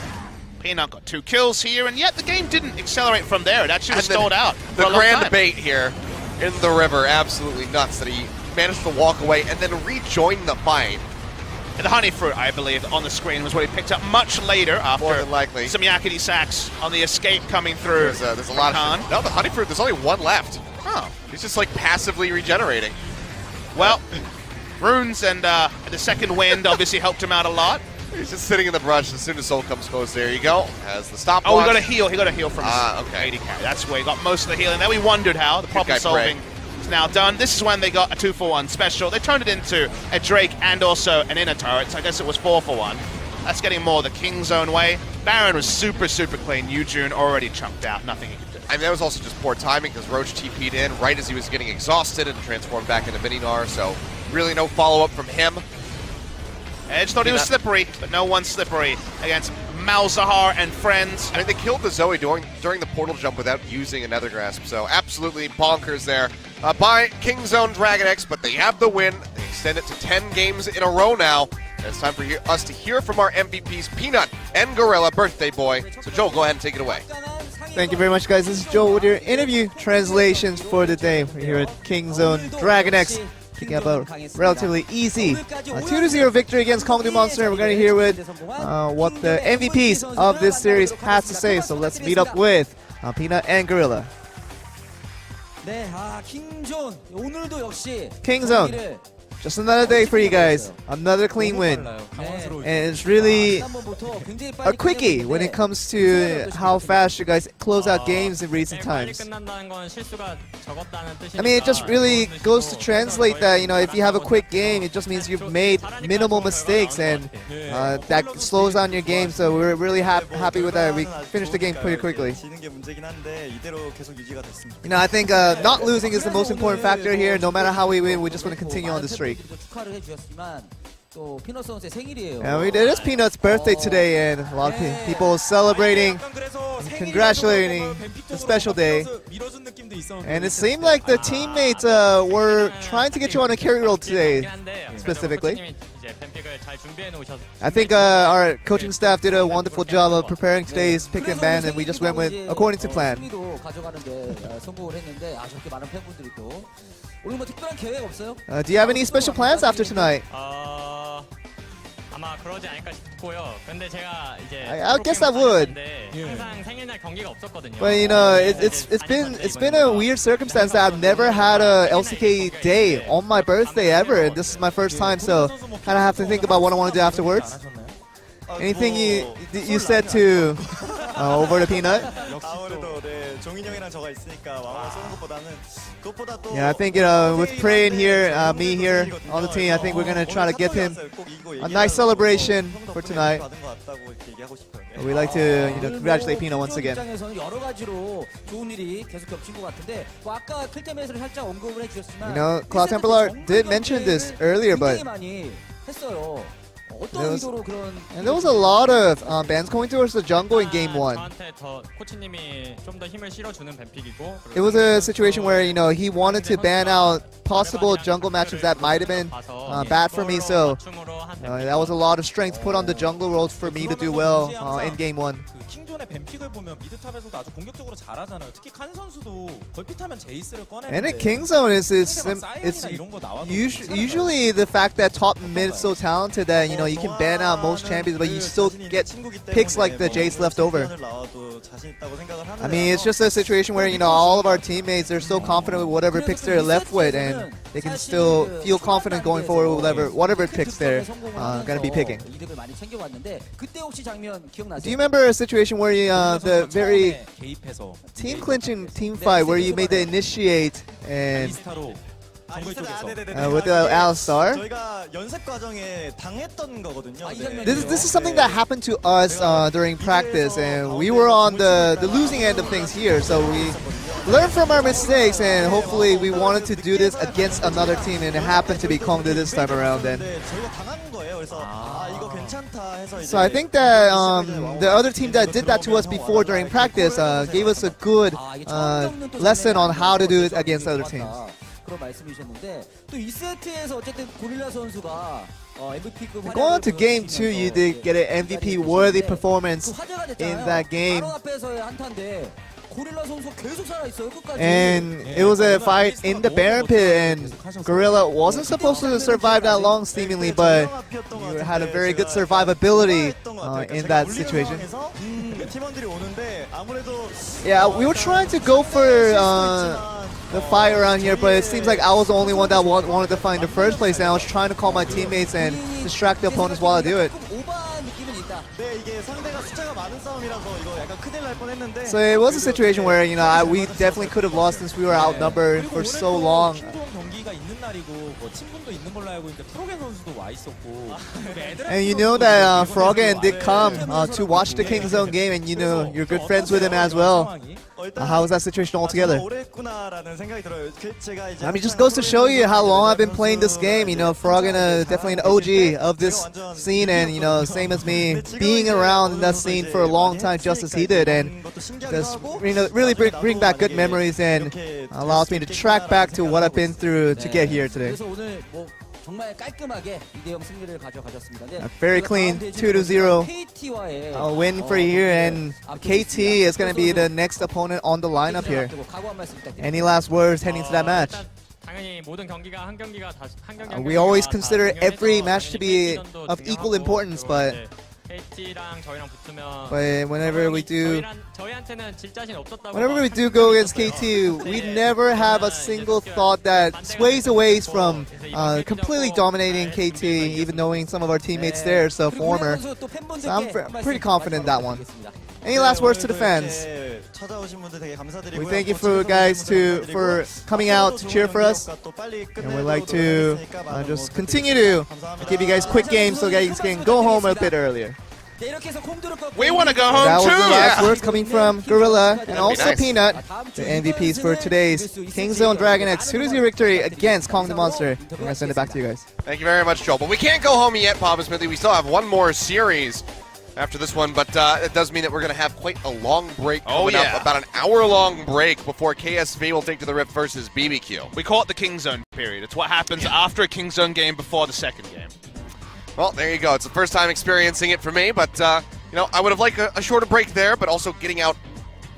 B: Peanut got 2 kills here, and yet the game didn't accelerate from there. It actually stalled out for
A: The
B: a long
A: grand
B: time.
A: bait here in the river, absolutely nuts that he managed to walk away and then rejoin the fight.
B: And the honey fruit, I believe, on the screen was what he picked up much later after
A: More than likely.
B: some yakety sacks on the escape coming through.
A: There's a lot
B: Khan.
A: of... No, the honey fruit, there's only one left.
B: Oh.
A: He's just like passively regenerating.
B: Well, runes and the second wind obviously helped him out a lot.
A: He's just sitting in the brush as soon as Soul comes close. There you go. Has the stopwatch.
B: Oh, he got a heal. He got a heal from his
A: okay.
B: AD carry. That's where he got most of the healing. Then we wondered how. The problem solving is now done. This is when they got a 2-for-1 special. They turned it into a Drake and also an inner turret. So I guess it was 4-for-1. That's getting more the King Zone way. Baron was super, super clean. Yujun already chunked out. Nothing he could do.
A: I mean, that was also just poor timing because Roach TP'd in right as he was getting exhausted and transformed back into Mininar. So really no follow-up from him.
B: Edge thought he was slippery, but no one's slippery against Malzahar and friends.
A: I mean, they killed the Zoe during the portal jump without using a Nether Grasp, so absolutely bonkers there by Kingzone DragonX, but they have the win. They extend it to 10 games in a row now. And it's time for us to hear from our MVPs, Peanut and Gorilla, birthday boy. So Joel, go ahead and take it away.
D: Thank you very much, guys. This is Joel with your interview translations for the day. We're here at Kingzone DragonX. Picking up a relatively easy 2-0 victory against Kongdoo Monster. We're going to hear what the MVPs of this series has to say. So let's meet up with Peanut and Gorilla. Kingzone. Just another day for you guys. Another clean win. And it's really a quickie when it comes to how fast you guys close out games in recent times. I mean, it just really goes to translate that, you know, if you have a quick game, it just means you've made minimal mistakes, and that slows down your game. So we're really happy with that. We finished the game pretty quickly. You know, I think not losing is the most important factor here. No matter how we win, we just want to continue on the streak. Yeah, it is Peanut's birthday today, and a lot of people celebrating and congratulating the special day. And it seemed like the teammates were trying to get you on a carry roll today, specifically. I think our coaching staff did a wonderful job of preparing today's pick and ban, and we just went with according to plan. Do you have any special plans after tonight? I guess I would. But you know, it's been a weird circumstance that I've never had a LCK day on my birthday ever, and this is my first time, so kind of have to think about what I want to do afterwards. Anything you said to over to Peanut? Yeah, I think with Prey in here, me here on the team, I think we're gonna try to get him a nice celebration for tonight. We'd like to congratulate Peanut once again. You know, Cloud Templar did mention this earlier, but there was a lot of bans going towards the jungle in game 1. It was a situation where, you know, he wanted to ban out possible jungle matchups that might have been bad for me, so that was a lot of strength put on the jungle roles for me to do well in game 1. And in Kingzone, it's usually the fact that top mid is so talented that, you know, you can ban out most champions, but you still get picks like the Jace left over. I mean, it's just a situation where, you know, all of our teammates are so confident with whatever picks they're left with, and they can still feel confident going forward with whatever picks they're gonna be picking. Do you remember a situation where you, the very team clinching team fight where you made the initiate and with Alistar? This is something that happened to us during practice, and we were on the losing end of things here, so we learned from our mistakes, and hopefully we wanted to do this against another team, and it happened to be Kongdoo this time around. And so I think that the other team that did that to us before during practice gave us a good lesson on how to do it against other teams. Going on to game 2, you did get an MVP worthy performance in that game. And it was a fight in the Baron Pit, and Gorilla wasn't supposed to survive that long seemingly, but you had a very good survivability in that situation. Yeah, we were trying to go for the fight around here, but it seems like I was the only one that wanted to fight in the first place, and I was trying to call my teammates and distract the opponents while I do it. So it was a situation where, you know, we definitely could have lost since we were outnumbered for so long. And you know that Froggen did come to watch the Kingzone game, and you know you're good friends with him as well. How was that situation altogether? I mean, it just goes to show you how long I've been playing this game. You know, Froggen definitely an OG of this scene, and you know, same as me, being around in that scene for a long time, just as he did, and just really bring back good memories and allows me to track back to what I've been through to get here today. A very clean 2-0 win for here, and KT is going to be the next opponent on the lineup here. Any last words heading to that match? We always consider every match to be of equal importance, but whenever we do go against KT, we never have a single thought that sways away from completely dominating KT, even knowing some of our teammates there, so former. So I'm pretty confident in that one. Any last words to the fans? We thank you for guys for coming out to cheer for us, and we'd like to just continue to give you guys quick games so you guys can go home a bit earlier.
B: We want to go home
D: that
B: too.
D: was the last words coming from Gorilla and also
A: nice.
D: Peanut, the MVPs for today's Kingzone DragonX 2-0 victory against Kongdoo Monster. I'm going to send it back to you guys.
A: Thank you very much, Joel. But we can't go home yet, Papa Smithy. We still have one more series after this one, but it does mean that we're going to have quite a long break coming up, about an hour-long break before KSV will take to the Rift versus BBQ.
B: We call it the Kingzone period. It's what happens after a Kingzone game before the second game.
A: Well, there you go. It's the first time experiencing it for me, but you know, I would have liked a shorter break there, but also getting out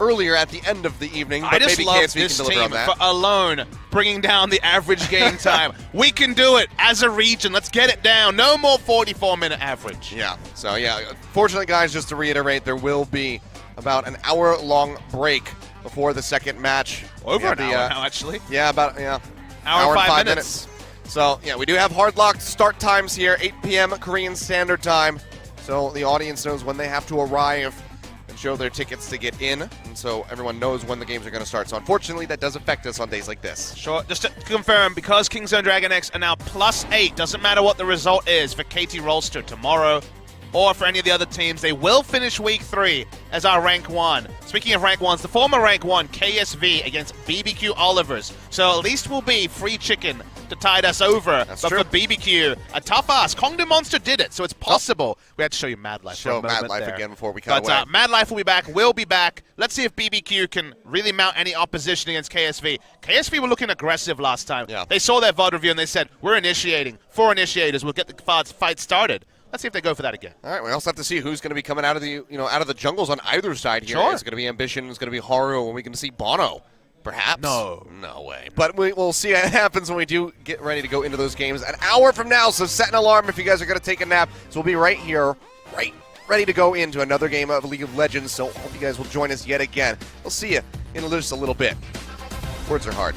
A: earlier at the end of the evening. But
B: I just
A: maybe
B: love
A: KSV
B: this
A: can deliver
B: team
A: on
B: for
A: that.
B: alone bringing down the average game time. We can do it as a region. Let's get it down. No more 44-minute average.
A: Yeah. So yeah, fortunately, guys, just to reiterate, there will be about an hour-long break before the second match.
B: Over an hour now, actually.
A: Yeah, about
B: Hour and 5
A: minutes. So, yeah, we do have hard-locked start times here, 8 p.m. Korean Standard Time. So the audience knows when they have to arrive and show their tickets to get in. And so everyone knows when the games are going to start. So unfortunately, that does affect us on days like this.
B: Sure. Just to confirm, because Kingzone DragonX are now +8, doesn't matter what the result is for KT Rolster tomorrow or for any of the other teams, they will finish Week 3 as our Rank 1. Speaking of Rank 1s, the former Rank 1, KSV against BBQ Olivers. So at least we'll be free chicken to tide us over.
A: That's
B: but
A: true.
B: for BBQ, a tough ask. Kongdoo Monster did it, so it's possible. We had to show you Mad Life for a
A: Show
B: moment
A: Mad Life
B: there.
A: again before we cut away.
B: But Mad Life will be back. We'll be back. Let's see if BBQ can really mount any opposition against KSV. KSV were looking aggressive last time.
A: Yeah.
B: They saw their VOD review and they said, we're initiating. 4 initiators. We'll get the fight started. Let's see if they go for that again.
A: All right, we also have to see who's going to be coming out of the out of the jungles on either side here.
B: Sure.
A: It's going to be Ambition, it's going to be Haru, and we can see Bono, perhaps.
B: No
A: way. But we'll see what happens when we do get ready to go into those games. An hour from now, so set an alarm if you guys are going to take a nap. So we'll be right here, ready to go into another game of League of Legends. So hope you guys will join us yet again. We'll see you in just a little bit. Words are hard.